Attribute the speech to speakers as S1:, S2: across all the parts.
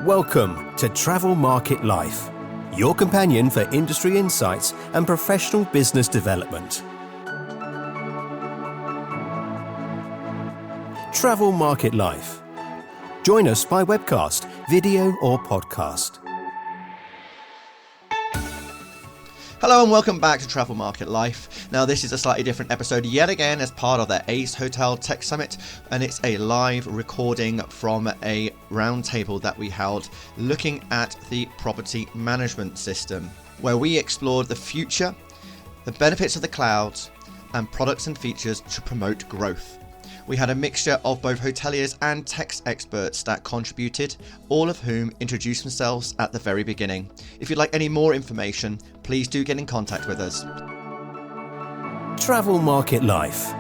S1: Welcome to Travel Market Life, your companion for industry insights and professional business development. Travel Market Life. Join us by webcast, video or podcast.
S2: Hello and welcome back to Travel Market Life. Now this is a slightly different episode yet again as part of the Ace Hotel Tech Summit, and it's a live recording from a roundtable that we held looking at the property management system, where we explored the future, the benefits of the cloud, and products and features to promote growth. We had a mixture of both hoteliers and tech experts that contributed, all of whom introduced themselves at the very beginning. If you'd like any more information, please do get in contact with us.
S1: Travel Market Life.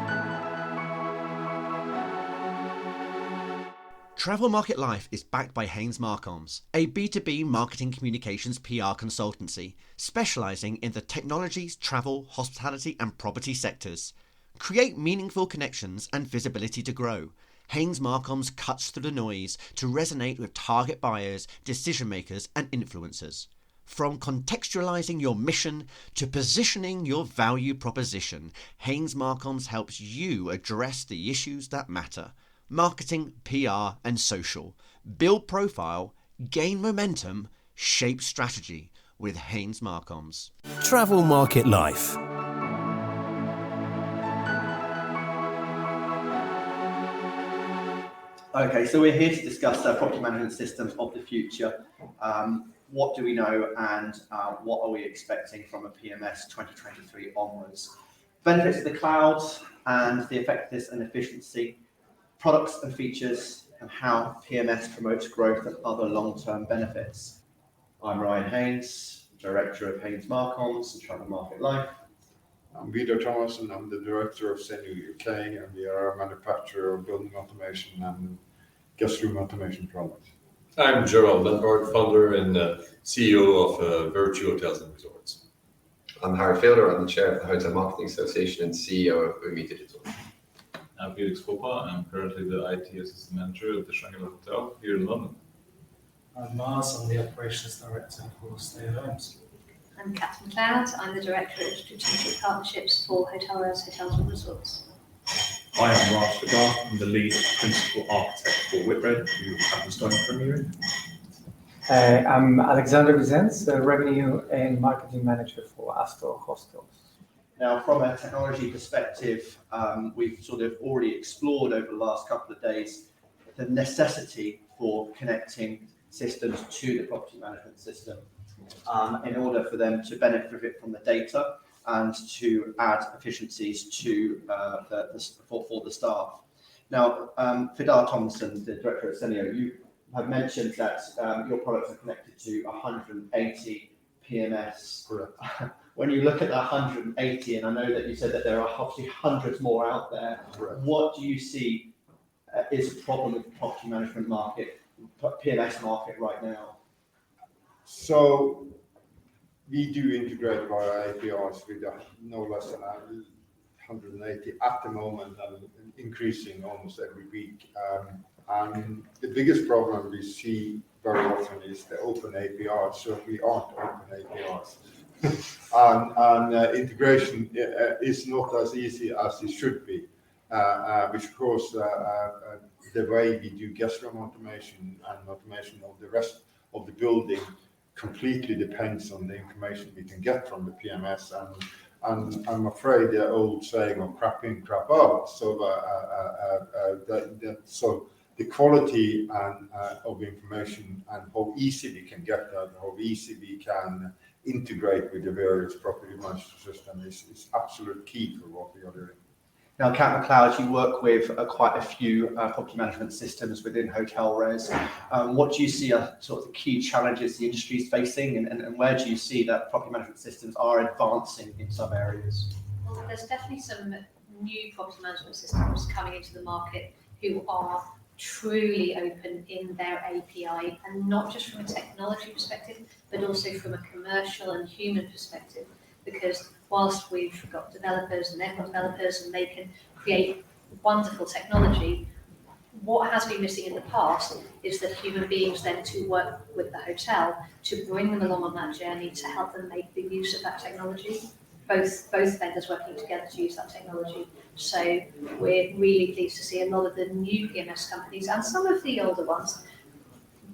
S2: Travel Market Life is backed by Haynes Marcoms, a B2B marketing communications PR consultancy specialising in the technologies, travel, hospitality and property sectors. Create meaningful connections and visibility to grow. Haynes Marcoms cuts through the noise to resonate with target buyers, decision makers and influencers. From contextualizing your mission to positioning your value proposition, Haynes Marcoms helps you address the issues that matter. Marketing, PR and social. Build profile, gain momentum, shape strategy with Haynes Marcoms.
S1: Travel Market Life.
S3: Okay, so we're here to discuss property management systems of the future. What do we know and what are we expecting from a PMS 2023 onwards? Benefits of the cloud and the effectiveness and efficiency, products and features, and how PMS promotes growth and other long-term benefits. I'm Ryan Haynes, Director of Haynes Marcoms and Travel Market Life.
S4: I'm Vidar Thomassen. I'm the Director of Senu UK, and we are a manufacturer of building automation and guest room automation products.
S5: I'm Gerald Lampaert, founder and CEO of Virtue Hotels and Resorts.
S6: I'm Harry Fielder. I'm the Chair of the Hotel Marketing Association and CEO of Umi Digital.
S7: I'm Felix Pops. I'm currently the IT Assistant Manager at the Shangri-La Hotel here in London.
S8: I'm Muaaz. I'm the Operations Director for Stay at Homes.
S9: I'm Catt Mcleod. I'm the Director of Strategic Partnerships for Hotels and Resorts.
S10: I am Raj Laugh. I'm the Lead Principal Architect for Whitbread, who happens to own Premier.
S11: I'm Alexander Vicens, the Revenue and Marketing Manager for Astor Hostels.
S3: Now, from a technology perspective, we've sort of already explored over the last couple of days the necessity for connecting systems to the property management system in order for them to benefit from the data and to add efficiencies to for the staff. Now, Vidar Thomassen, the Director at Senio, you have mentioned that your products are connected to 180 PMS.
S4: Correct.
S3: When you look at the 180, and I know that you said that there are obviously hundreds more out there,
S4: Correct.
S3: What do you see is a problem with the property management market, PMS market right now?
S4: So we do integrate our APIs with no less than 180 at the moment, and increasing almost every week. And the biggest problem we see very often is the open APIs. So we aren't open APIs. and integration is not as easy as it should be, which of course the way we do guest room automation and automation of the rest of the building completely depends on the information we can get from the PMS, and I'm afraid the old saying of crap in, crap out. So so the quality and of information and how easy we can get that, how easy we can integrate with the various property management systems is absolute key for what we are doing.
S3: Now, Catt Mcleod, you work with quite a few property management systems within Hotel Res. What do you see are sort of the key challenges the industry is facing, and where do you see that property management systems are advancing in some areas?
S9: Well, there's definitely some new property management systems coming into the market who are truly open in their API, and not just from a technology perspective, but also from a commercial and human perspective. Because whilst we've got developers and they've got developers and they can create wonderful technology, what has been missing in the past is the human beings then to work with the hotel to bring them along on that journey to help them make the use of that technology. Both vendors working together to use that technology. So we're really pleased to see a lot of the new PMS companies and some of the older ones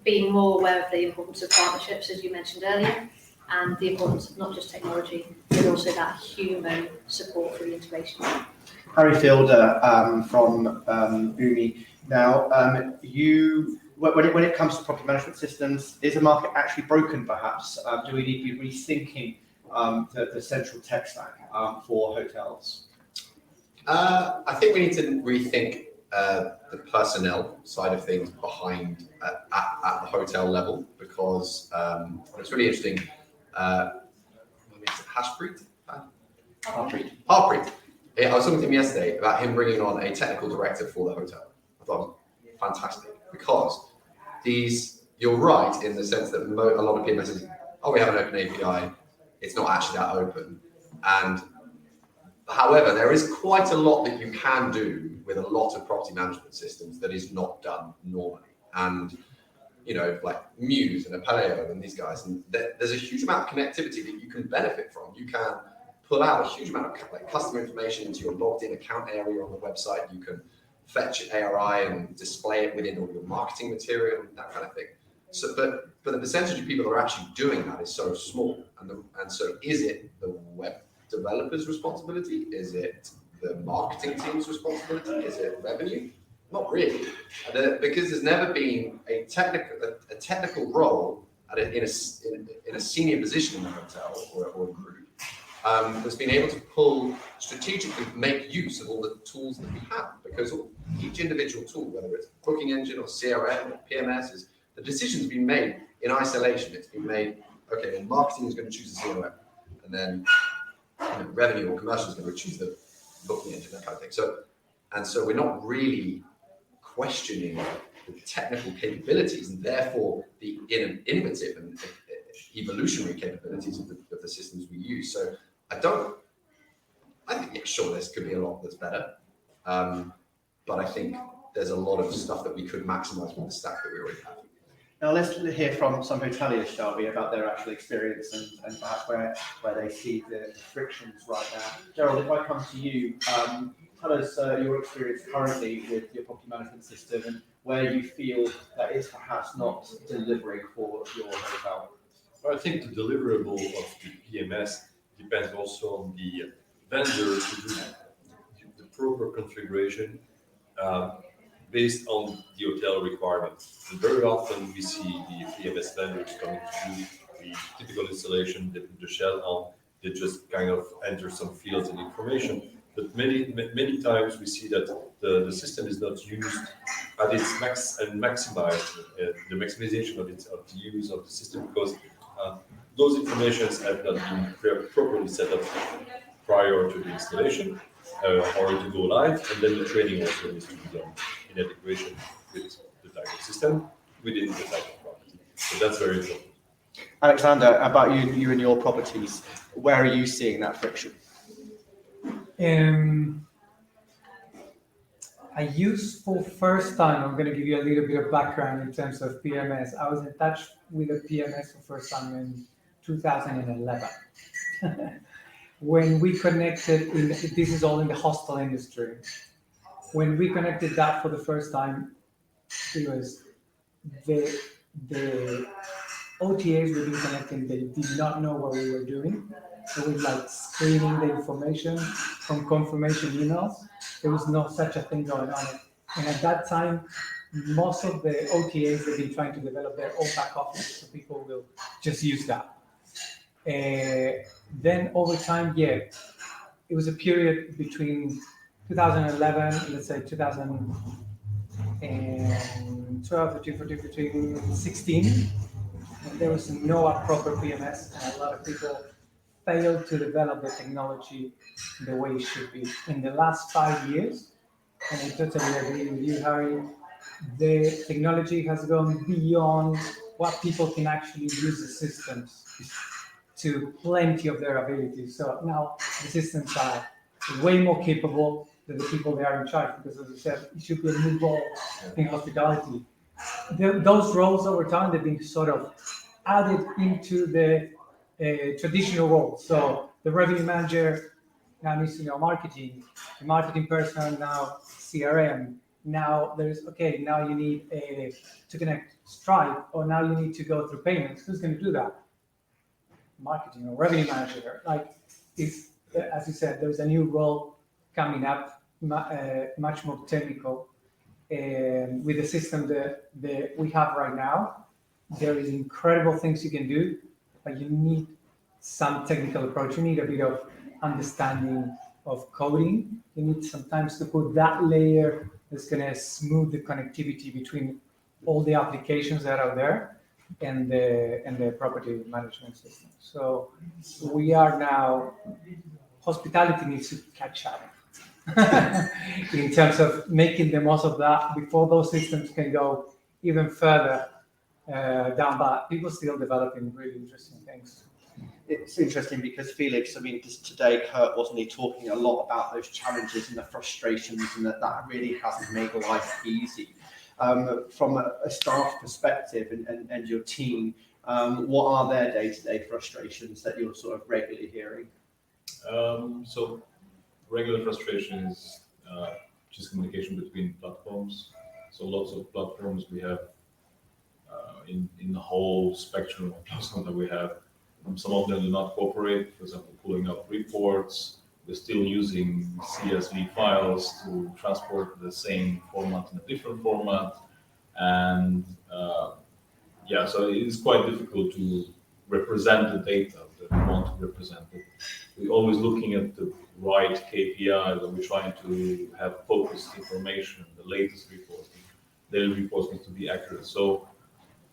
S9: being more aware of the importance of partnerships, as you mentioned earlier, and the importance of not just technology, but also that human support for the integration.
S3: Harry Fielder from UMI. Now, when it comes to property management systems, is the market actually broken perhaps? Do we need to be rethinking the central tech stack for hotels?
S6: I think we need to rethink the personnel side of things behind at the hotel level, because it's really interesting. Harpreet. I was talking to him yesterday about him bringing on a technical director for the hotel. I thought it was fantastic, because you're right in the sense that a lot of PMSs, we have an open API, it's not actually that open. And however, there is quite a lot that you can do with a lot of property management systems that is not done normally. And like Muaaz and Panelists and these guys, and there's a huge amount of connectivity that you can benefit from. You can pull out a huge amount of customer information into your logged in account area on the website. You can fetch ARI and display it within all your marketing material, that kind of thing. So, but the percentage of people that are actually doing that is so small. And so is it the web developer's responsibility? Is it the marketing team's responsibility? Is it revenue? Not really, because there's never been a technical role in a senior position in a hotel or a group that's been able to strategically make use of all the tools that we have, because each individual tool, whether it's booking engine or CRM or PMS, the decision's been made in isolation. It's been made, okay, well, marketing is going to choose the CRM, and then revenue or commercial is going to choose the booking engine, that kind of thing. So we're not really questioning the technical capabilities and therefore the innovative and evolutionary capabilities of the systems we use. So I think, sure, this could be a lot that's better. But I think there's a lot of stuff that we could maximize with the stack that we already have.
S3: Now let's hear from some hoteliers, shall we, about their actual experience and perhaps where they see the frictions right now. Gerald, if I come to you, tell us your experience currently with your property management system and where you feel that it's perhaps not delivering for your hotel.
S5: Well, I think the deliverable of the PMS depends also on the vendor to do the proper configuration based on the hotel requirements. And very often we see the PMS vendors coming to do the typical installation, they put the shell on, they just kind of enter some fields and information. But many times we see that the system is not used at its max and maximized, the maximization of the use of the system, because those informations have not been properly set up prior to the installation or to go live, and then the training also needs to be done in integration with the type of system within the type of property. So that's very important.
S3: Alexander, about you and your properties, where are you seeing that friction?
S11: I used for first time, I'm going to give you a little bit of background in terms of PMS. I was in touch with a PMS for first time in 2011. When we connected, this is all in the hostel industry. When we connected that for the first time, it was the OTAs we've been connecting, they did not know what we were doing. It was like screening the information from confirmation emails. There was no such a thing going on. And at that time, most of the OTAs have been trying to develop their own back office, so people will just use that. Then over time, it was a period between 2011, let's say 2012, between 16. There was no proper PMS, and a lot of people failed to develop the technology the way it should be. In the last 5 years, and I totally agree with you, Harry, the technology has gone beyond what people can actually use the systems to plenty of their abilities. So now the systems are way more capable. the people they are in charge, because as I said, it should be a new role in hospitality. Those roles over time, they've been sort of added into the traditional roles. So the revenue manager now needs to know marketing, the marketing person now CRM. Now now you need to connect Stripe, or now you need to go through payments. Who's going to do that? Marketing or revenue manager. Like, it's, as you said, there's a new role coming up, much more technical. And with the system that we have right now, there is incredible things you can do, but you need some technical approach. You need a bit of understanding of coding. You need sometimes to put that layer that's going to smooth the connectivity between all the applications that are there and the property management system. So we are now, hospitality needs to catch up in terms of making the most of that before those systems can go even further down. But people still developing really interesting things.
S3: It's interesting because Felix, I mean, just today, Kurt, wasn't he talking a lot about those challenges and the frustrations, and that really hasn't made life easy. From a staff perspective and your team, what are their day-to-day frustrations that you're sort of regularly hearing?
S7: So regular frustration is just communication between platforms. So lots of platforms we have in the whole spectrum of platforms that we have. Some of them do not cooperate, for example, pulling up reports. We're still using CSV files to transport the same format in a different format. And so it's quite difficult to represent the data that we want to represent. We're always looking at the right KPIs, and we're trying to have focused information, the latest reports. Daily reports need to be accurate. So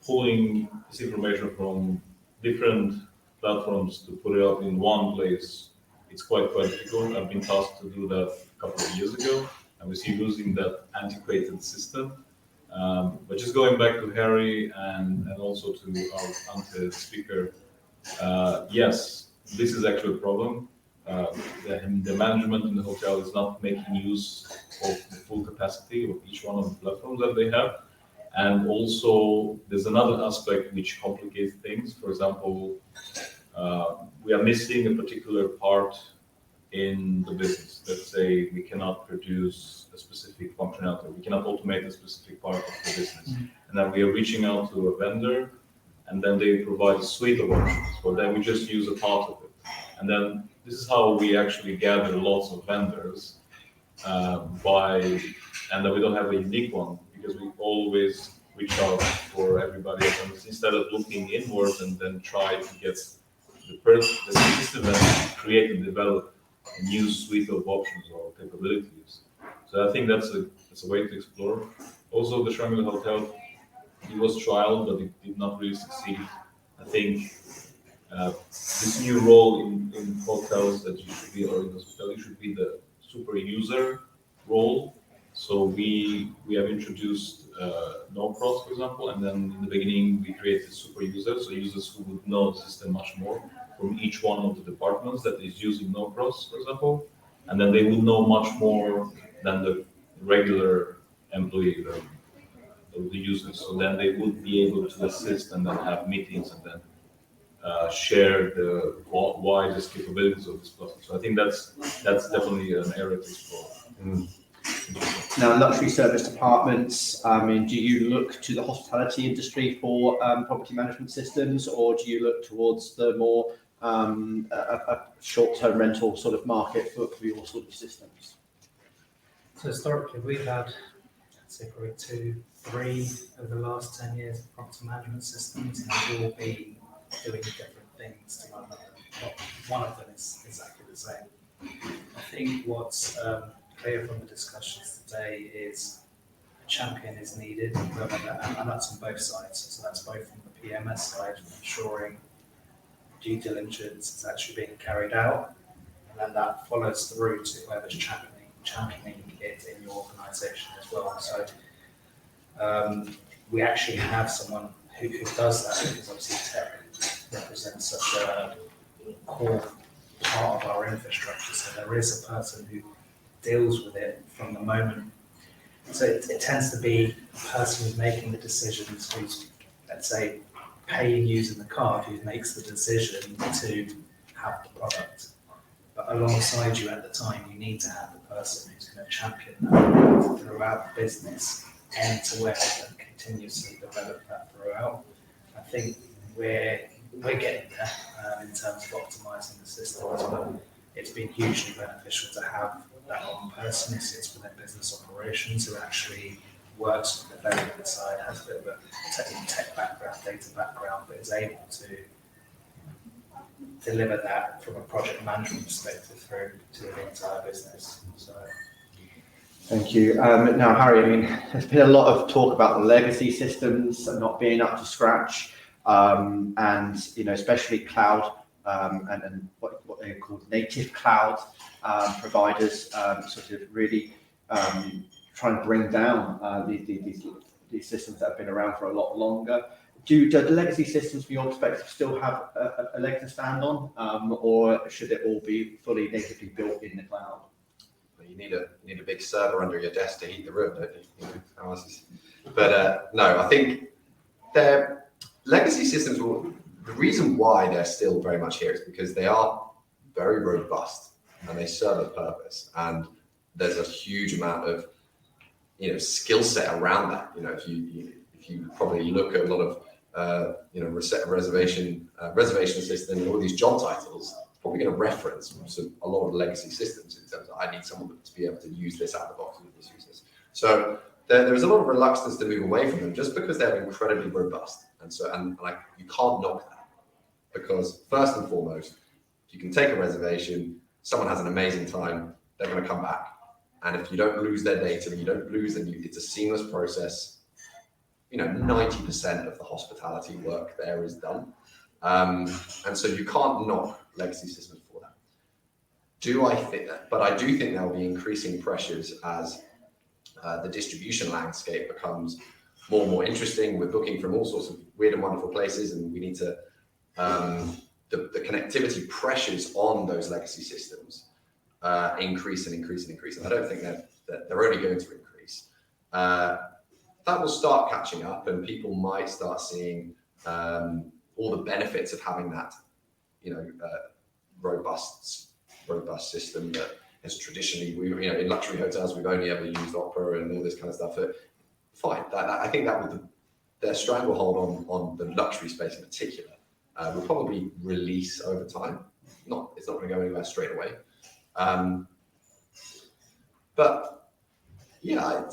S7: pulling this information from different platforms to put it up in one place, it's quite difficult. I've been tasked to do that a couple of years ago, and we see losing that antiquated system. But just going back to Harry and also to our ante speaker, yes, this is actually a problem. The management in the hotel is not making use of the full capacity of each one of the platforms that they have. And also, there's another aspect which complicates things. For example, we are missing a particular part in the business. Let's say we cannot produce a specific functionality. We cannot automate a specific part of the business. And then we are reaching out to a vendor, and then they provide a suite of options. So then we just use a part of it. And then this is how we actually gather lots of vendors and then we don't have a unique one, because we always reach out for everybody else. Instead of looking inwards and then try to get the system and create and develop a new suite of options or capabilities. So I think that's a way to explore. Also, the Shangri-La Hotel, it was trialed, but it did not really succeed. I think this new role in hotels that you should be, or in hospitality, should be the super user role. So we have introduced no-cross, for example, and then in the beginning we created super users, so users who would know the system much more from each one of the departments that is using no-cross, for example, and then they would know much more than the regular employee of the users. So then they would be able to assist and then have meetings and then share the widest capabilities of this platform. So I think that's definitely an area to explore.
S3: Now, luxury service departments, I mean, do you look to the hospitality industry for property management systems, or do you look towards the more a short-term rental sort of market for your sort of systems?
S8: So historically, we've had, let's say, probably 2, 3 over the last 10 years of property management systems, and we've all been doing different things to one another. One of them is exactly the same. I think what's clear from the discussions today is a champion is needed, and that's on both sides. So that's both from the PMS side, ensuring due diligence is actually being carried out, and then that follows through to whoever's championing it in your organisation as well. So we actually have someone who does that, because obviously tech represents such a core part of our infrastructure. So there is a person who deals with it from the moment. So it tends to be the person who's making the decisions, who's, let's say, paying using the card, who makes the decision to have the product. But alongside you at the time, you need to have the person who's going to champion that throughout the business, end to end, and continuously develop that throughout. I think we're getting there in terms of optimizing the system as well. It's been hugely beneficial to have that one person who sits within business operations, who actually works with the development side, has a bit of a tech background, data background, but is able to deliver that from a project management perspective through to the entire business. So,
S3: thank you. Now, Harry, I mean, there's been a lot of talk about the legacy systems not being up to scratch, and especially cloud and what they call native cloud providers, sort of really trying to bring down these systems that have been around for a lot longer. Do the legacy systems, from your perspective, still have a leg to stand on, or should it all be fully natively built in the cloud?
S6: Well, you need a big server under your desk to heat the room, don't you? How else is... But no, I think their legacy systems the reason why they're still very much here is because they are very robust and they serve a purpose. And there's a huge amount of skill set around that. If you probably look at a lot of reservation system and all these job titles, it's probably going to reference a lot of legacy systems in terms of I need someone to be able to use this out of the box and use this. So there's a lot of reluctance to move away from them just because they're incredibly robust. And you can't knock that, because first and foremost, if you can take a reservation, someone has an amazing time, they're going to come back. And if you don't lose their data and you don't lose them, it's a seamless process. 90% of the hospitality work there is done. And so you can't knock legacy systems for that. But I do think there will be increasing pressures as the distribution landscape becomes more and more interesting. We're booking from all sorts of weird and wonderful places, and we need to, the connectivity pressures on those legacy systems increase and increase and increase. And I don't think that they're only going to increase. That will start catching up, and people might start seeing all the benefits of having that, robust system that has traditionally, in luxury hotels, we've only ever used Opera and all this kind of stuff. But fine, I think that with their stranglehold on the luxury space in particular will probably release over time. It's not going to go anywhere straight away. But yeah,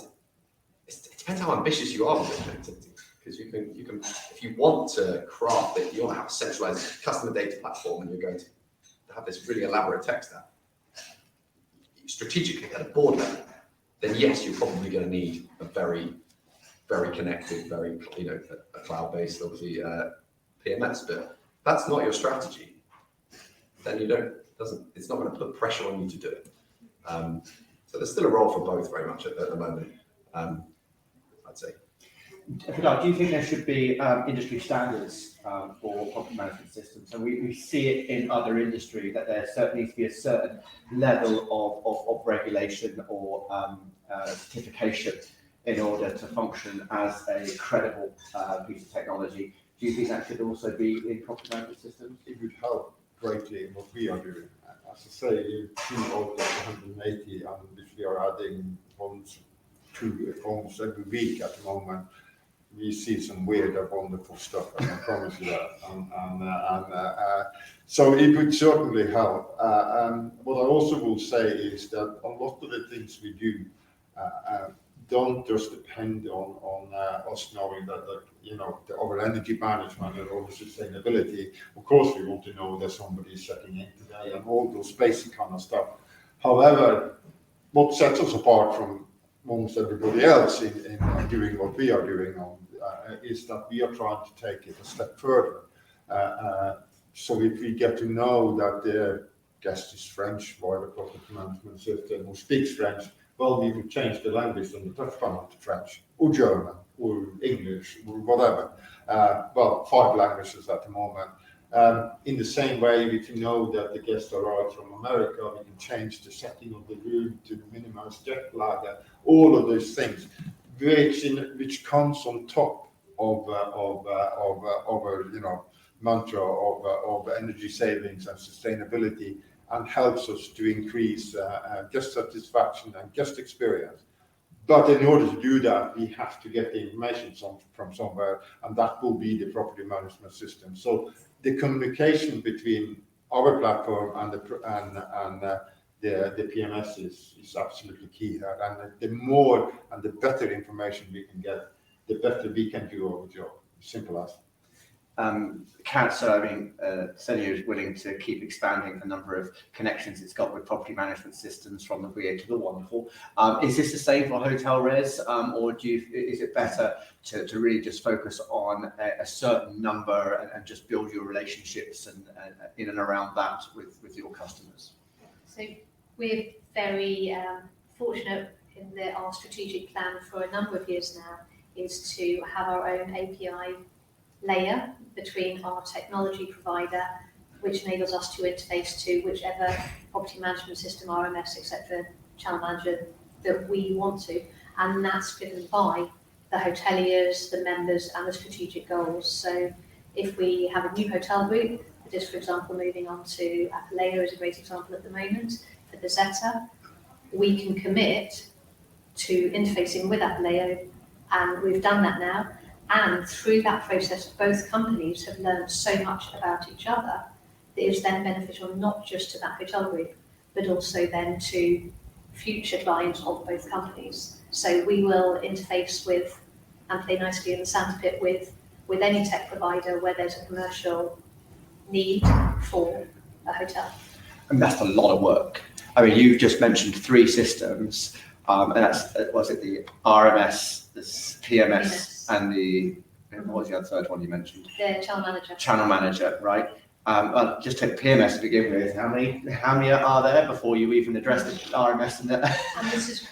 S6: it depends how ambitious you are with connectivity, because you can if you want to craft it, you want to have a centralized customer data platform, and you're going to have this really elaborate tech stack strategically at a board level, then yes, you're probably going to need a very, very connected, a cloud-based, obviously, PMS. But that's not your strategy, then it's not going to put pressure on you to do it. So there's still a role for both very much at the moment, I'd say.
S3: Vidar, do you think there should be industry standards for property management systems? And we see it in other industry that there certainly needs to be a certain level of regulation or certification in order to function as a credible piece of technology. Do you think that should also be in property management systems?
S4: It would help greatly in what we are doing. As I say, you see out of 180, and if we are adding 1-2 homes every week at the moment, we see some weird and wonderful stuff, I can promise you that. So it would certainly help. What I also will say is that a lot of the things we do don't just depend on us knowing that our energy management and our sustainability. Of course, we want to know that somebody is setting in today and all those basic kind of stuff. However, what sets us apart from almost everybody else in doing what we are doing is that we are trying to take it a step further. So if we get to know that the guest is French via the property management system who speaks French, well, we would change the language on the touch panel to French or German or English or whatever. 5 languages at the moment. In the same way, if you know that the guests arrive from America, we can change the setting of the room to minimize jet lag, all of those things, which comes on top of our mantra of energy savings and sustainability, and helps us to increase guest satisfaction and guest experience. But in order to do that, we have to get the information from somewhere, and that will be the property management system. So the communication between our platform and the PMS is absolutely key here. And the more and the better information we can get, the better we can do our job. Simple as.
S3: Catt, so I mean, Senio is willing to keep expanding the number of connections it's got with property management systems from the weird to the wonderful. Is this the same for hotel res, or is it better to really just focus on a certain number and just build your relationships and in and around that with your customers?
S9: So we're very fortunate in that our strategic plan for a number of years now is to have our own API layer between our technology provider, which enables us to interface to whichever property management system, RMS, etc., channel manager that we want to. And that's driven by the hoteliers, the members, and the strategic goals. So if we have a new hotel group that is, for example, moving on to Apalea is a great example at the moment, for the Zeta, we can commit to interfacing with Apalea, and we've done that now. And through that process, both companies have learned so much about each other that is then beneficial not just to that hotel group, but also then to future clients of both companies. So we will interface with and play nicely in the sandpit with any tech provider where there's a commercial need for a hotel.
S3: And that's a lot of work. I mean, you've just mentioned 3 systems, and that's, was it the RMS, the PMS, and what was the other third one you mentioned?
S9: The channel manager. Channel
S3: manager, right? Just take PMS to begin with. How many are there before you even address the RMS and the?
S9: And this is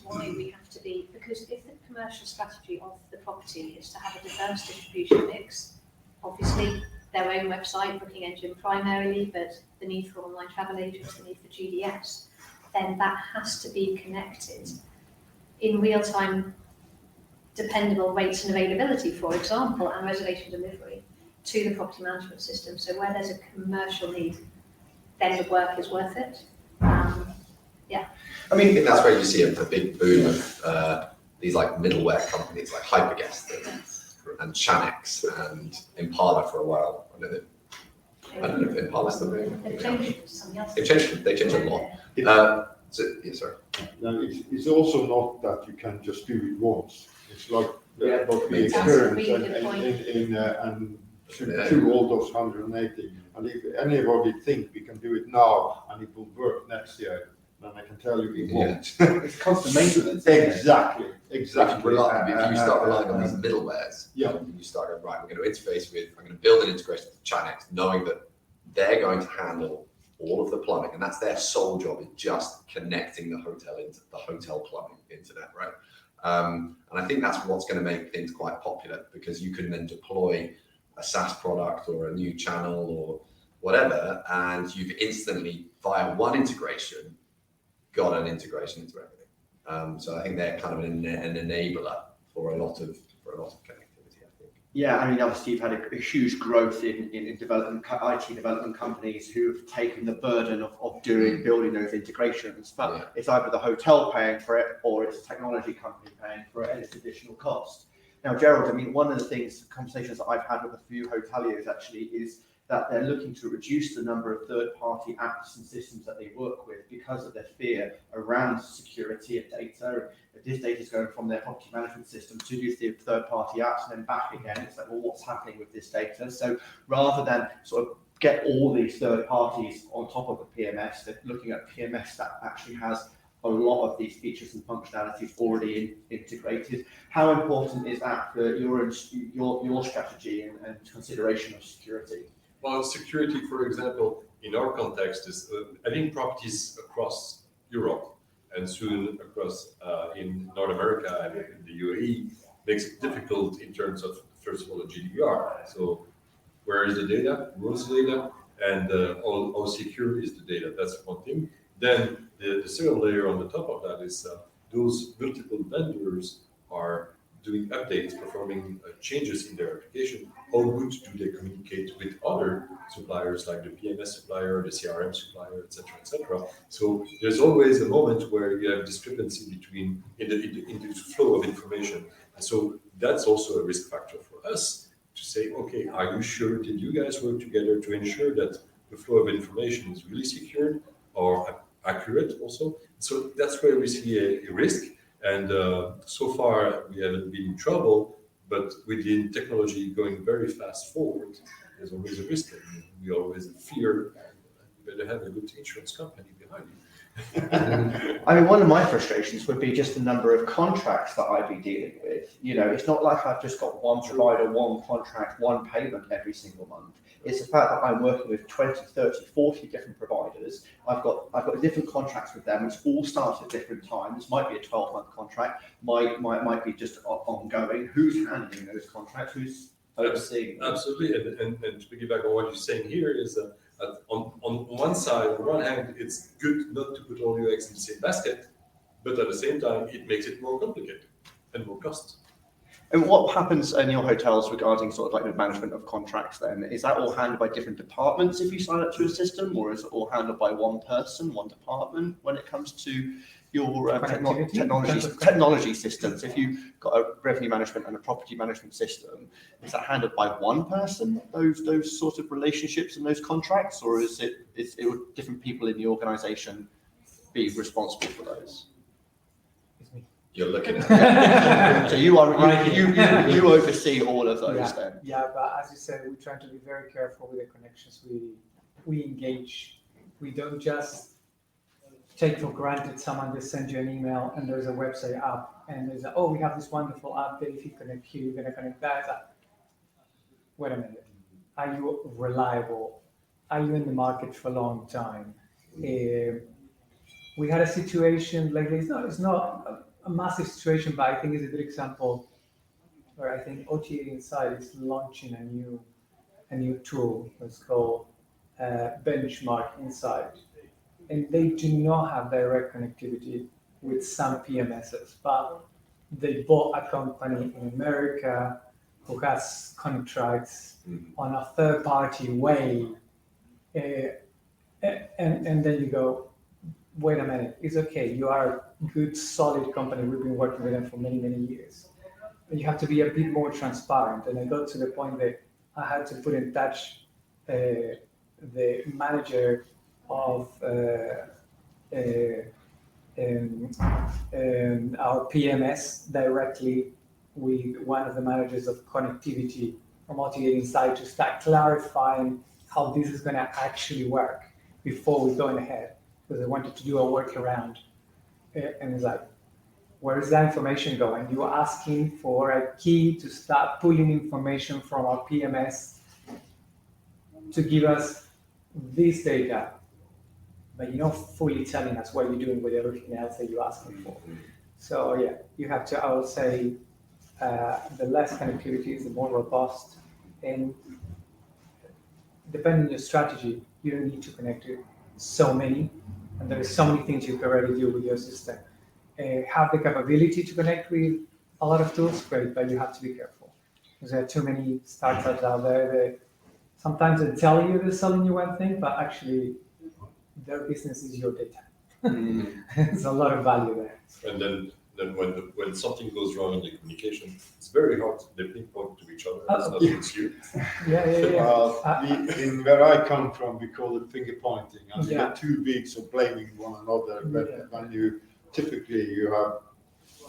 S9: why we have to be, because if the commercial strategy of the property is to have a diverse distribution mix, obviously their own website, booking engine primarily, but the need for online travel agents, the need for GDS, then that has to be connected in real time, dependable rates and availability, for example, and reservation delivery to the property management system. So where there's a commercial need, then the work is worth it. Yeah.
S6: I mean, that's where you see a big boom of these like middleware companies like Hyperguest and Shanex and Impala for a while. I don't know if Impala's still doing
S9: They've changed something else.
S6: They changed a lot. Sorry.
S4: No, it's also not that you can just do it once. It's like what we
S9: That's
S4: experience
S9: really good point.
S4: through all those 180. And if anybody think we can do it now and it will work next year, then I can tell you it won't.
S3: It's constant maintenance.
S4: Exactly.
S6: If you start relying on these middlewares, and you start going, right, we're going to interface with, I'm going to build an integration with Chanex, knowing that they're going to handle all of the plumbing, and that's their sole job, is just connecting the hotel into the hotel plumbing internet, right? And I think that's what's going to make things quite popular, because you can then deploy a SaaS product or a new channel or whatever, and you've instantly, via one integration, got an integration into everything. So I think they're kind of an enabler for a lot of connectivity, I think.
S3: Yeah, I mean, obviously you've had a huge growth in development, IT development companies who've taken the burden of building those integrations, but it's either the hotel paying for it or it's a technology company paying for it, and it's additional cost. Now, Gerald, I mean, one of the conversations that I've had with a few hoteliers actually is that they're looking to reduce the number of third-party apps and systems that they work with because of their fear around security of data. If this data is going from their property management system to these third-party apps and then back again, it's like, well, what's happening with this data? So rather than sort of get all these third parties on top of the PMS, they're looking at PMS that actually has a lot of these features and functionalities already integrated. How important is that for your strategy and consideration of security?
S5: Well, security, for example, in our context is, I think properties across Europe and soon across in North America and in the UAE makes it difficult in terms of, first of all, the GDPR. So Where is the data? Who owns the data? And how secure is the data? That's one thing. Then the second layer on the top of that is those multiple vendors are doing updates, performing changes in their application. How good do they communicate with other suppliers like the PMS supplier, the CRM supplier, etc., etc.? So there's always a moment where you have discrepancy between in the flow of information. And so that's also a risk factor for us to say, okay, are you sure? Did you guys work together to ensure that the flow of information is really secured or accurate also? So that's where we see a risk. And so far, we haven't been in trouble, but within technology going very fast forward, there's always a risk. And we always fear, you better have a good insurance company behind you.
S3: I mean, one of my frustrations would be just the number of contracts that I'd be dealing with. You know, it's not like I've just got one provider, one contract, one payment every single month. It's the fact that I'm working with 20, 30, 40 different providers. I've got different contracts with them, which all start at different times. Might be a 12-month contract, might be just ongoing. Who's handling those contracts? Who's overseeing them?
S5: Absolutely. And to piggyback on what you're saying here is that on one side, on one hand, it's good not to put all your eggs in the same basket, but at the same time, it makes it more complicated and more cost.
S3: And what happens in your hotels regarding sort of like the management of contracts then? Is that all handled by different departments if you sign up to a system, or is it all handled by one person, one department when it comes to your technology systems? If you've got a revenue management and a property management system, is that handled by one person, those sort of relationships and those contracts, or is it different people in the organisation be responsible for those?
S6: You're looking at
S3: So you you oversee all of those then?
S11: Yeah, but as you said, we try to be very careful with the connections we engage. We don't just take for granted someone just sends you an email and there's a website app and there's we have this wonderful app that if you connect here, you're going to connect that. Wait a minute. Are you reliable? Are you in the market for a long time? We had a situation lately. It's not a massive situation, but I think it's a good example where I think OTA Insight is launching a new tool. It's called Benchmark Insight, and they do not have direct connectivity with some PMSs, but they bought a company in America who has contracts on a third-party way, and then you go, wait a minute, it's okay. You are a good, solid company. We've been working with them for many, many years. But you have to be a bit more transparent. And I got to the point that I had to put in touch the manager of our PMS directly with one of the managers of connectivity from OTA Insight to start clarifying how this is going to actually work before we go ahead. Because I wanted to do a workaround, and it's like, where is that information going? You're asking for a key to start pulling information from our PMS to give us this data, but you're not fully telling us what you're doing with everything else that you're asking for. So yeah, you have to, I would say, the less connectivity is the more robust, and depending on your strategy, you don't need to connect to so many. And there are so many things you can already do with your system. Have the capability to connect with a lot of tools, great, but you have to be careful. Because there are too many startups out there that sometimes they tell you they're selling you one thing, but actually their business is your data. There's a lot of value there.
S5: And then when something goes wrong in the communication, it's very hard to pinpoint to each other. It's not just you.
S4: In where I come from, we call it finger pointing. And you get 2 weeks of blaming one another. But when you have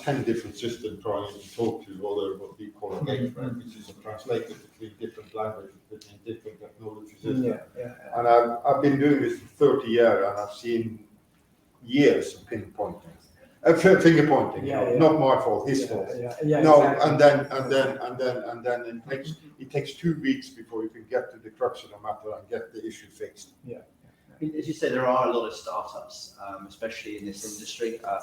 S4: 10 different systems trying to talk to what we call a gateway, which is a translator between different languages, between different technology systems. And I've been doing this for 30 years, and I've seen years of pinpointing. Finger pointing, not my fault, his fault. No, exactly. and then it takes 2 weeks before you can get to the crux of the matter and get the issue fixed.
S3: As you say, there are a lot of startups, especially in this industry. I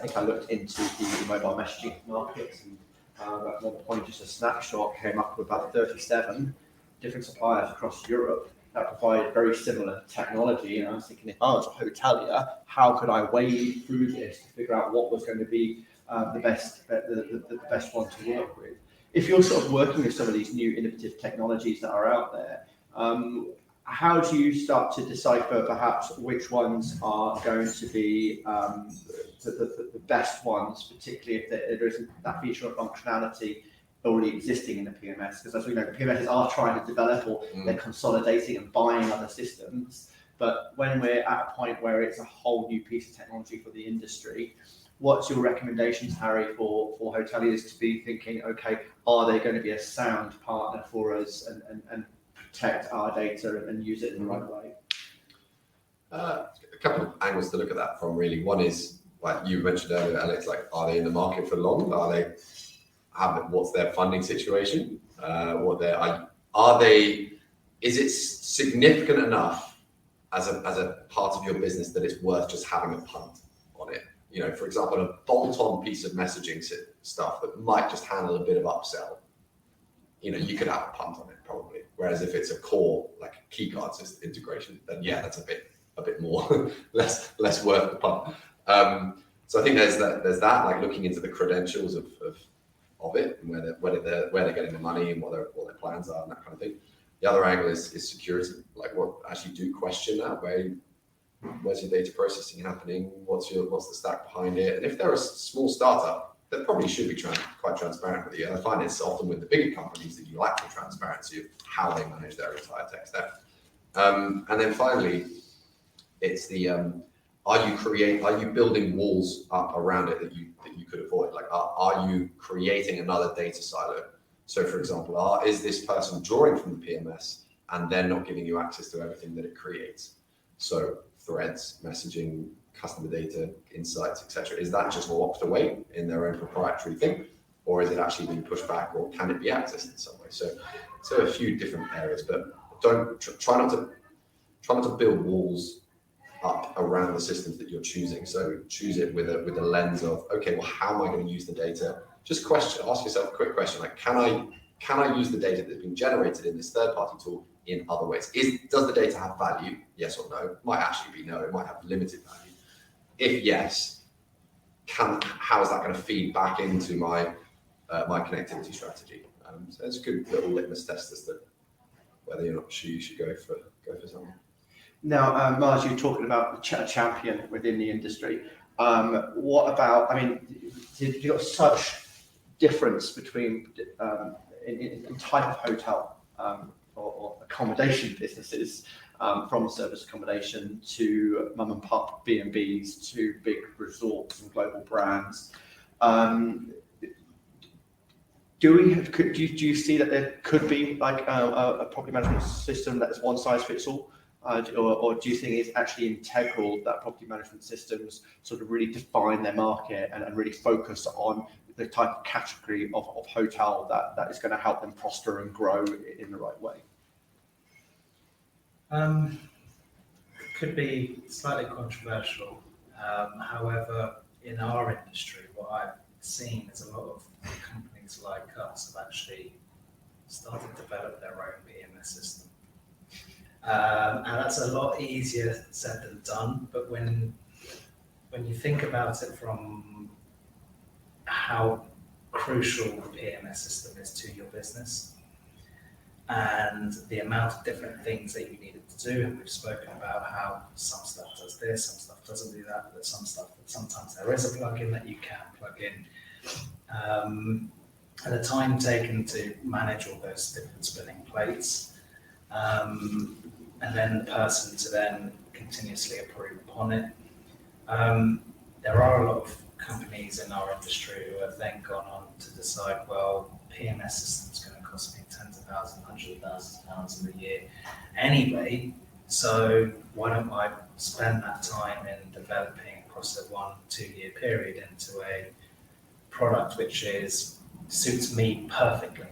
S3: think I looked into the mobile messaging markets, and at one point, just a snapshot came up with about 37 different suppliers across Europe that provide very similar technology. And I was thinking, if I was a hotelier, how could I wade through this to figure out what was going to be the best one to work with? If you're sort of working with some of these new innovative technologies that are out there, how do you start to decipher perhaps which ones are going to be the best ones, particularly if there isn't that feature or functionality already existing in the PMS? Because as we know, the PMSs are trying to develop, or they're consolidating and buying other systems. But when we're at a point where it's a whole new piece of technology for the industry, what's your recommendations, Harry, for hoteliers to be thinking, okay, are they going to be a sound partner for us and protect our data and use it in the right way?
S6: A couple of angles to look at that from, really. One is, like you mentioned earlier, Alex, like, are they in the market for long? What's their funding situation? Is it significant enough as a part of your business that it's worth just having a punt on it? You know, for example, a bolt-on piece of messaging stuff that might just handle a bit of upsell. You know, you could have a punt on it probably. Whereas if it's a core, like key card system integration, then yeah, that's a bit more less worth the punt. So I think there's that, like looking into the credentials of it, and where they're getting the money and what their plans are and that kind of thing. The other angle is security. Like, what actually do question that? Where's your data processing happening? What's the stack behind it? And if they're a small startup, they probably should be quite transparent with you. And I find it's often with the bigger companies that you lack the transparency of how they manage their entire tech stack. And then finally, it's the are you building walls up around it that you could avoid? Like, are you creating another data silo? So, for example, is this person drawing from the PMS and they're not giving you access to everything that it creates? So, threads, messaging, customer data, insights, etc. Is that just locked away in their own proprietary thing, or is it actually being pushed back, or can it be accessed in some way? So a few different areas, but try not to build walls up around the systems that you're choosing. So choose it with a lens of, okay, well, how am I going to use the data? Just ask yourself a quick question, like, can I use the data that's been generated in this third-party tool in other ways? Does the data have value? Yes or no? It might actually be no. It might have limited value. If yes, how is that going to feed back into my connectivity strategy? So it's a good little litmus test as to whether or not you should go for something.
S3: Now, Muaaz, you're talking about a champion within the industry. What about, I mean, you've got such difference between in type of hotel or accommodation businesses, from service accommodation to mum and pop B&Bs to big resorts and global brands. Do you see that there could be like a property management system that's one size fits all? Or do you think it's actually integral that property management systems sort of really define their market and really focus on the type of category of hotel that is going to help them prosper and grow in the right way?
S8: Could be slightly controversial. However, in our industry, what I've seen is a lot of companies like us have actually started to develop their own PMS system. And that's a lot easier said than done. But when you think about it from how crucial the PMS system is to your business and the amount of different things that you need it to do, and we've spoken about how some stuff does this, some stuff doesn't do that, but some stuff that sometimes there is a plugin that you can plug in. And the time taken to manage all those different spinning plates, and then the person to then continuously approve upon it. There are a lot of companies in our industry who have then gone on to decide, well, PMS system's going to cost me tens of thousands, hundreds of thousands of pounds in a year anyway, so why don't I spend that time in developing across a 1-2 year period into a product which suits me perfectly,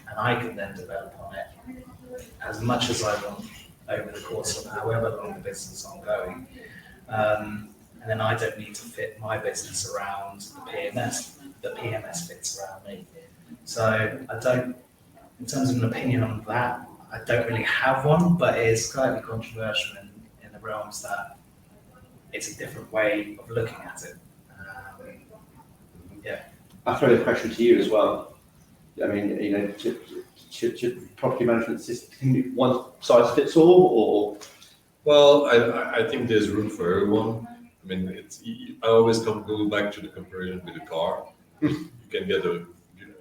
S8: and I can then develop on it as much as I want over the course of however long the business is ongoing. And then I don't need to fit my business around the PMS. The PMS fits around me. So I don't, in terms of an opinion on that, I don't really have one, but it is slightly controversial in the realms that it's a different way of looking at it. Yeah.
S3: I'll throw the question to you as well. I mean, you know, should property management system one size fits all, or?
S5: Well, I think there's room for everyone. I mean, I always go back to the comparison with a car. You can get a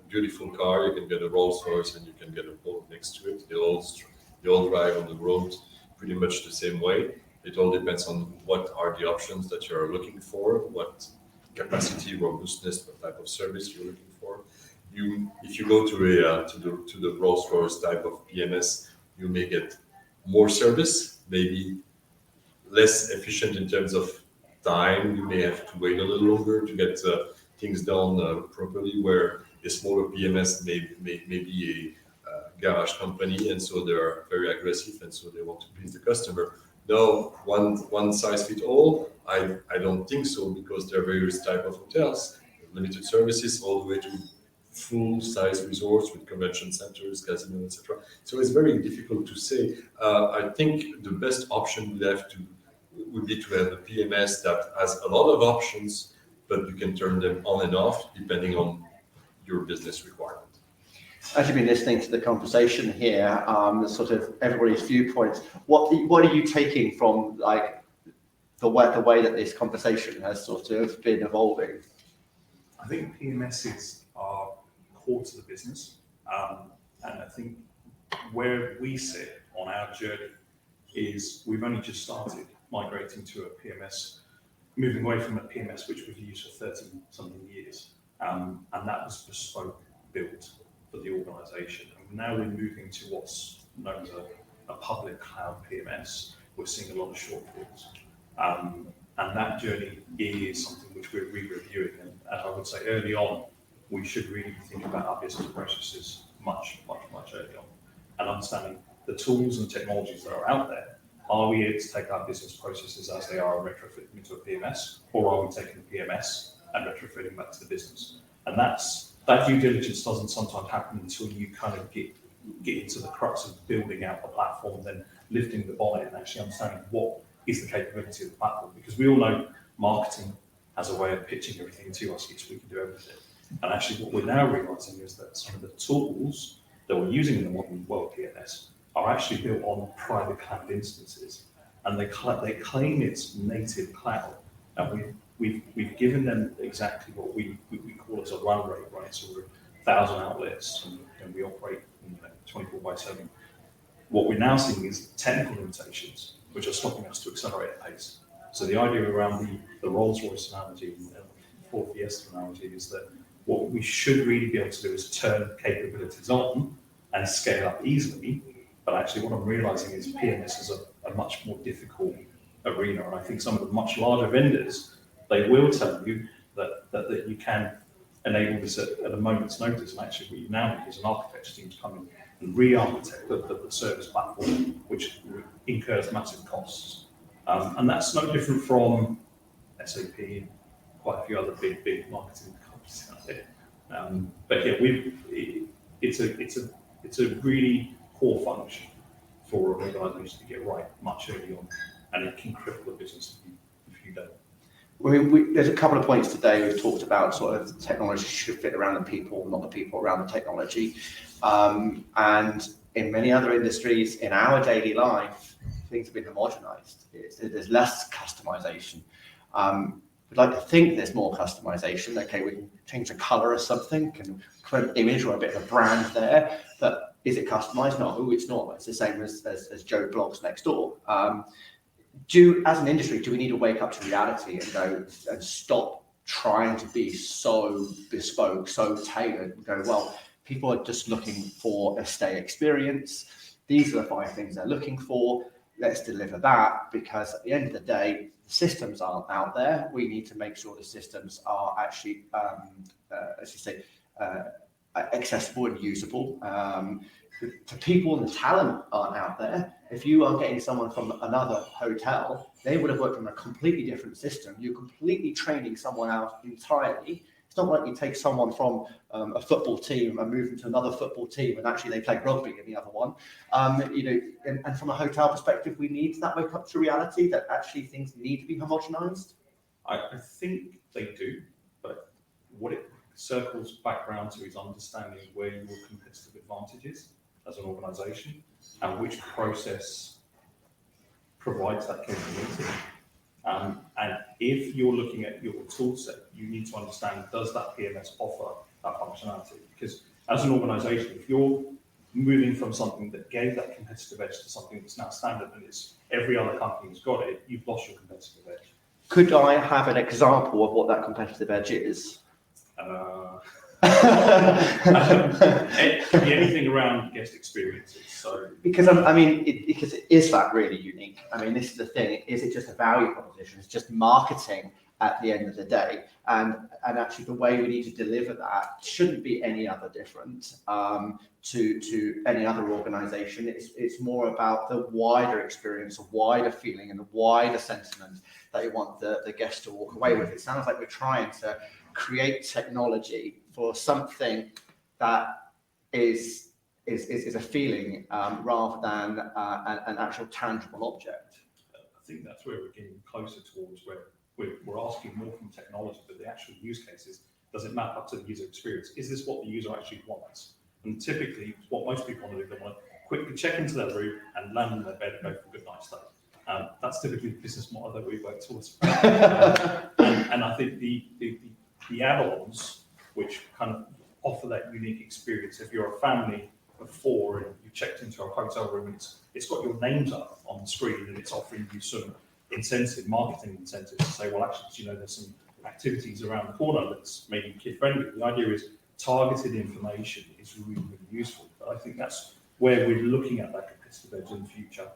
S5: beautiful car, you can get a Rolls Royce, and you can get a boat next to it. They all drive on the road pretty much the same way. It all depends on what are the options that you're looking for, what capacity, robustness, what type of service you're looking for. If you go to the Rolls Royce type of PMS, you may get more service, maybe less efficient in terms of time. You may have to wait a little longer to get things done properly, where a smaller PMS may be a garage company, and so they're very aggressive, and so they want to please the customer. No, one size fits all. I don't think so, because there are various type of hotels, limited services, all the way to full-size resorts with convention centers, casino, etc. So it's very difficult to say. I think the best option would be to have a PMS that has a lot of options, but you can turn them on and off depending on your business requirement.
S3: As you've been listening to the conversation here, sort of everybody's viewpoints, what are you taking from like the way that this conversation has sort of been evolving?
S10: I think PMSs are core to the business, and I think where we sit on our journey is we've only just started migrating to a PMS, moving away from a PMS which we've used for 30-something years, and that was bespoke built for the organisation. And now we're moving to what's known as a public cloud PMS. We're seeing a lot of shortfalls, and that journey is something which we're re-reviewing. And I would say early on, we should really be thinking about our business processes much early on, and understanding the tools and technologies that are out there. Are we able to take our business processes as they are and retrofit them into a PMS, or are we taking the PMS and retrofitting back to the business? And that due diligence doesn't sometimes happen until you kind of get into the crux of building out the platform, then lifting the bonnet and actually understanding what is the capability of the platform. Because we all know marketing has a way of pitching everything to us, yes, we can do everything. And actually what we're now realizing is that some of the tools that we're using in the modern world PMS are actually built on private cloud instances, and they claim it's native cloud, and we've given them exactly what we call as a run rate, right? So we're 1,000 outlets, and we operate 24/7. What we're now seeing is technical limitations which are stopping us to accelerate at pace. So the idea around the Rolls Royce analogy and the Ford Fiesta analogy is that what we should really be able to do is turn capabilities on and scale up easily. But actually what I'm realizing is PMS is a much more difficult arena. And I think some of the much larger vendors, they will tell you that you can enable this at a moment's notice. And actually what you now need is an architecture team to come in and re-architect the service platform, which incurs massive costs. And that's no different from SAP and quite a few other big marketing companies out there. But yeah, it's a really core function for an organisation to get right much early on, and it can cripple the business if you don't.
S3: There's a couple of points today we've talked about. Sort of technology should fit around the people, not the people around the technology. And in many other industries, in our daily life, things have been homogenized. There's less customization. We'd like to think there's more customization. Okay, we can change the color of something, can put an image or a bit of a brand there, but is it customized? No, it's not. It's the same as Joe Blogs next door. As an industry, do we need to wake up to reality and go and stop trying to be so bespoke, so tailored, and go, well, people are just looking for a stay experience. These are the 5 things they're looking for. Let's deliver that, because at the end of the day, the systems aren't out there. We need to make sure the systems are actually, as you say, accessible and usable. The people and the talent aren't out there. If you are getting someone from another hotel, they would have worked on a completely different system. You're completely training someone out entirely. It's not like you take someone from a football team and move them to another football team and actually they play rugby in the other one. And from a hotel perspective, we need that wake up to reality that actually things need to be homogenized.
S10: I think they do, but what it circles back around to is understanding where your competitive advantage is as an organisation and which process provides that capability. And if you're looking at your tool set, you need to understand, does that PMS offer that functionality? Because as an organisation, if you're moving from something that gave that competitive edge to something that's now standard and it's every other company's got it, you've lost your competitive edge.
S3: Could I have an example of what that competitive edge is?
S10: It can be anything around guest experiences. So
S3: because because it is that really unique. I mean, this is the thing. Is it just a value proposition? It's just marketing at the end of the day, and actually the way we need to deliver that shouldn't be any other different to any other organisation. It's more about the wider experience, a wider feeling, and the wider sentiment that you want the guest to walk away with. It sounds like we're trying to create technology for something that is a feeling rather than an actual tangible object.
S10: I think that's where we're getting closer towards where we're asking more from technology, but the actual use cases, does it map up to the user experience? Is this what the user actually wants? And typically, what most people want to do, they want to quickly check into their room and land in their bed and go for a good night's stay. That's typically the business model that we work towards. And I think the add-ons, which kind of offer that unique experience, if you're a family of 4 and you checked into a hotel room and it's got your names up on the screen and it's offering you some marketing incentives to say, well, actually, there's some activities around the corner that's maybe kid friendly. The idea is targeted information is really, really useful. But I think that's where we're looking at that competitive edge in the future.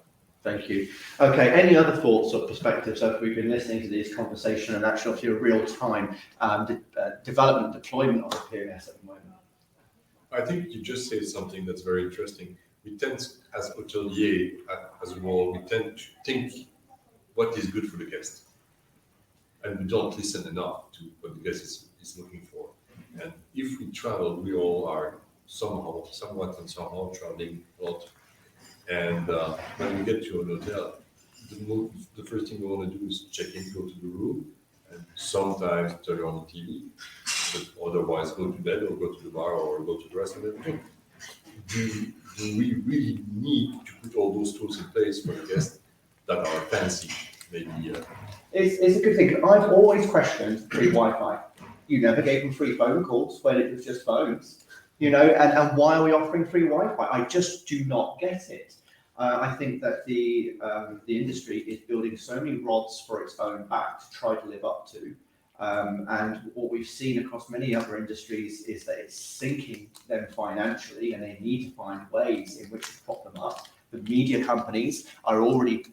S3: Thank you. Okay, any other thoughts or perspectives as we've been listening to this conversation and actually a real-time development, deployment of the PMS at the moment?
S5: I think you just said something that's very interesting. We tend, as hotelier, as a role, we tend to think what is good for the guest. And we don't listen enough to what the guest is looking for. And if we travel, we all are somewhat traveling a lot. And when we get to an hotel, the first thing we want to do is check in, go to the room, and sometimes turn on the TV, but otherwise go to bed or go to the bar or go to the restaurant and drink. Do we really need to put all those tools in place for the guests that are fancy? Maybe.
S3: It's a good thing. I've always questioned free Wi-Fi. You never gave them free phone calls when it was just phones, and why are we offering free Wi-Fi? I just do not get it. I think that the industry is building so many rods for its own back to try to live up to. And what we've seen across many other industries is that it's sinking them financially and they need to find ways in which to prop them up. The media companies are already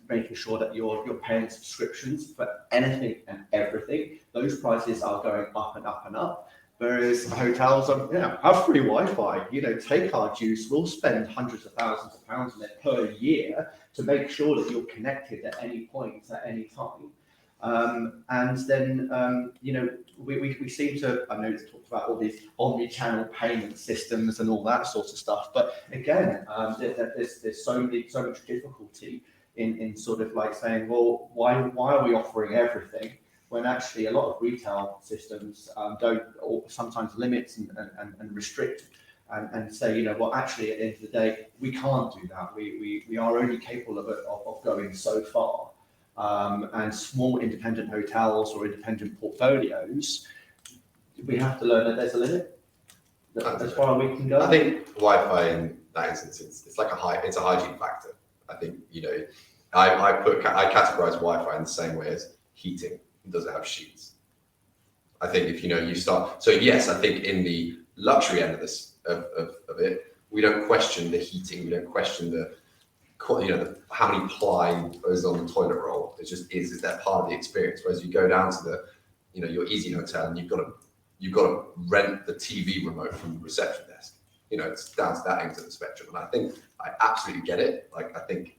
S3: making sure that you're paying subscriptions for anything and everything. Those prices are going up and up and up. Whereas hotels have free Wi-Fi, take our juice, we'll spend hundreds of thousands of pounds on it per year to make sure that you're connected at any point, at any time. And then, we seem to, I know it's talked about all these omni-channel payment systems and all that sort of stuff, but again, there's so much difficulty in sort of like saying, well, why are we offering everything when actually a lot of retail systems don't, or sometimes limit and restrict and say, actually at the end of the day, we can't do that. We are only capable of going so far. And small independent hotels or independent portfolios, we have to learn that there's a limit as far as we can go.
S6: I think Wi-Fi in that instance, it's like it's a hygiene factor. I think, I categorize Wi-Fi in the same way as heating. Does it have sheets? I think if you start, so yes, I think in the luxury end of this of it, we don't question the heating, we don't question the how many ply is on the toilet roll. It just is that part of the experience. Whereas you go down to the your Easy Hotel and you've got to rent the TV remote from the reception desk. It's down to that end of the spectrum. And I think I absolutely get it. Like I think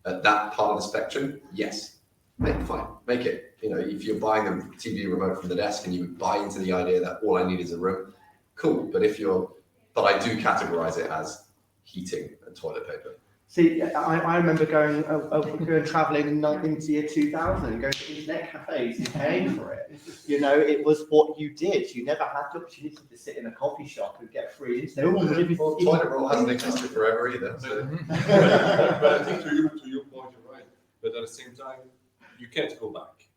S6: at that part of the spectrum, yes, Make it. If you're buying a TV remote from the desk and you buy into the idea that all I need is a room, cool. But I do categorize it as heating and toilet paper.
S3: See, I remember going travelling in the year 2000 and going to internet cafes and paying for it. It was what you did. You never had the opportunity to sit in a coffee shop and get free internet.
S6: Well, toilet roll hasn't existed forever either. So.
S5: But I think to your point, you're right. But at the same time, you can't go back.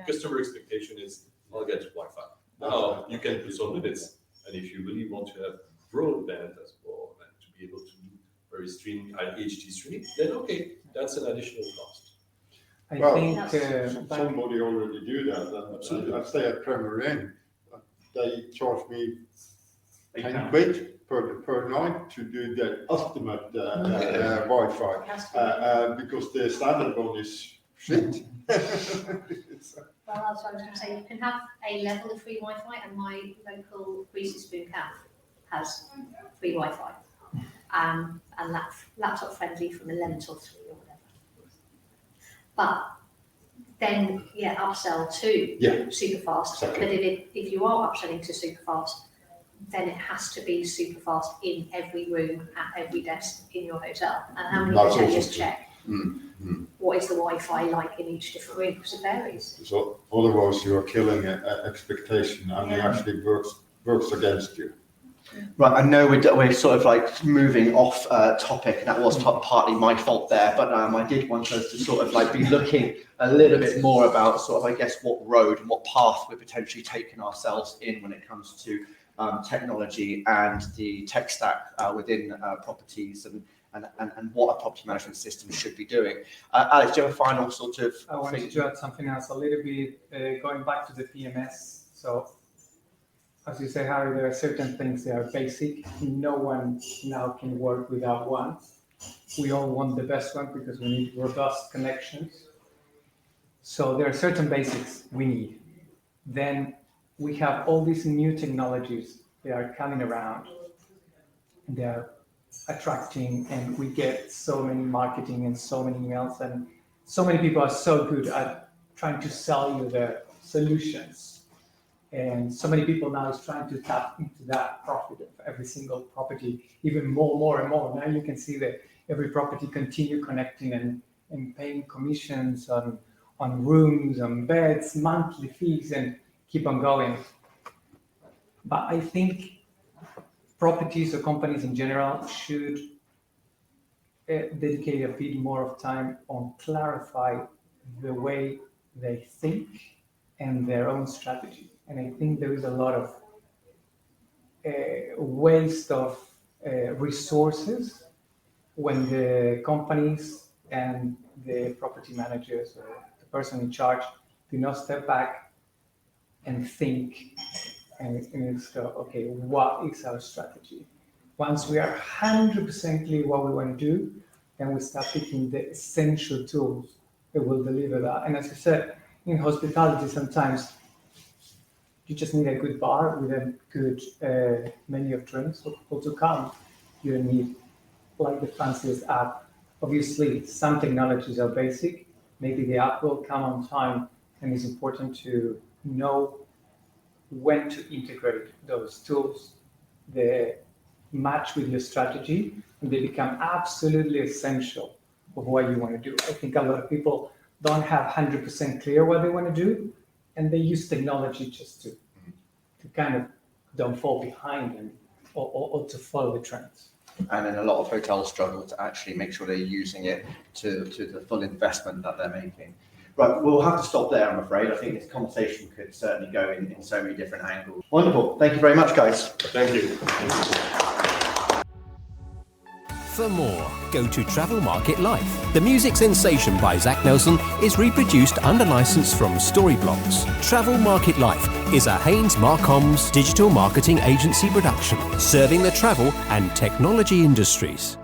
S5: Customer expectation is, I'll get Wi-Fi. Now, you can put some limits. And if you really want to have broadband as well, and to be able to do very streaming, HD streaming, then okay, that's an additional cost.
S11: I think
S4: somebody already do that. I stay at Premier Inn. They charge me 10 quid per night to do the ultimate Wi-Fi because the standard one is shit.
S9: Well, that's what I was going to say. You can have a level of free Wi-Fi, and my local Greasy Spoon Cafe has free Wi-Fi, and that's laptop friendly from 11 till 3 or whatever. But then, upsell to super fast. Exactly. But if you are upselling to super fast, then it has to be super fast in every room, at every desk in your hotel. And how many hoteliers check? What is the Wi-Fi like in each different room? Because it varies.
S4: So otherwise you are killing expectation and it actually works against you.
S3: Right, I know we're sort of like moving off topic, and that was partly my fault there, but I did want us to sort of like be looking a little bit more about sort of, I guess, what road and what path we're potentially taking ourselves in when it comes to technology and the tech stack within properties and what a property management system should be doing. Alex, do you have a final sort of
S11: I wanted to add something else a little bit, going back to the PMS. So, as you say, Harry, there are certain things that are basic. No one now can work without one. We all want the best one because we need robust connections. So there are certain basics we need. Then we have all these new technologies that are coming around. And they're attracting, and we get so many marketing and so many emails, and so many people are so good at trying to sell you their solutions. And so many people now is trying to tap into that profit of every single property, even more and more. Now you can see that every property continue connecting and paying commissions on rooms, on beds, monthly fees, and keep on going. But I think properties or companies in general should dedicate a bit more of time on clarify the way they think and their own strategy. And I think there is a lot of waste of resources when the companies and the property managers or the person in charge do not step back and think and go, okay, what is our strategy? Once we are 100% clear what we want to do, then we start picking the essential tools that will deliver that. And as you said, in hospitality, sometimes you just need a good bar with a good menu of drinks for people to come. You don't need like the fanciest app. Obviously, some technologies are basic. Maybe the app will come on time, and it's important to know when to integrate those tools. They match with your strategy, and they become absolutely essential of what you want to do. I think a lot of people don't have 100% clear what they want to do, and they use technology just to kind of don't fall behind and or to follow the trends.
S3: And then a lot of hotels struggle to actually make sure they're using it to the full investment that they're making. Right, we'll have to stop there, I'm afraid. I think this conversation could certainly go in so many different angles. Wonderful. Thank you very much, guys.
S5: Thank you.
S1: For more, go to Travel Market Life. The music sensation by Zach Nelson is reproduced under license from Storyblocks. Travel Market Life is a Haynes Marcoms digital marketing agency production, serving the travel and technology industries.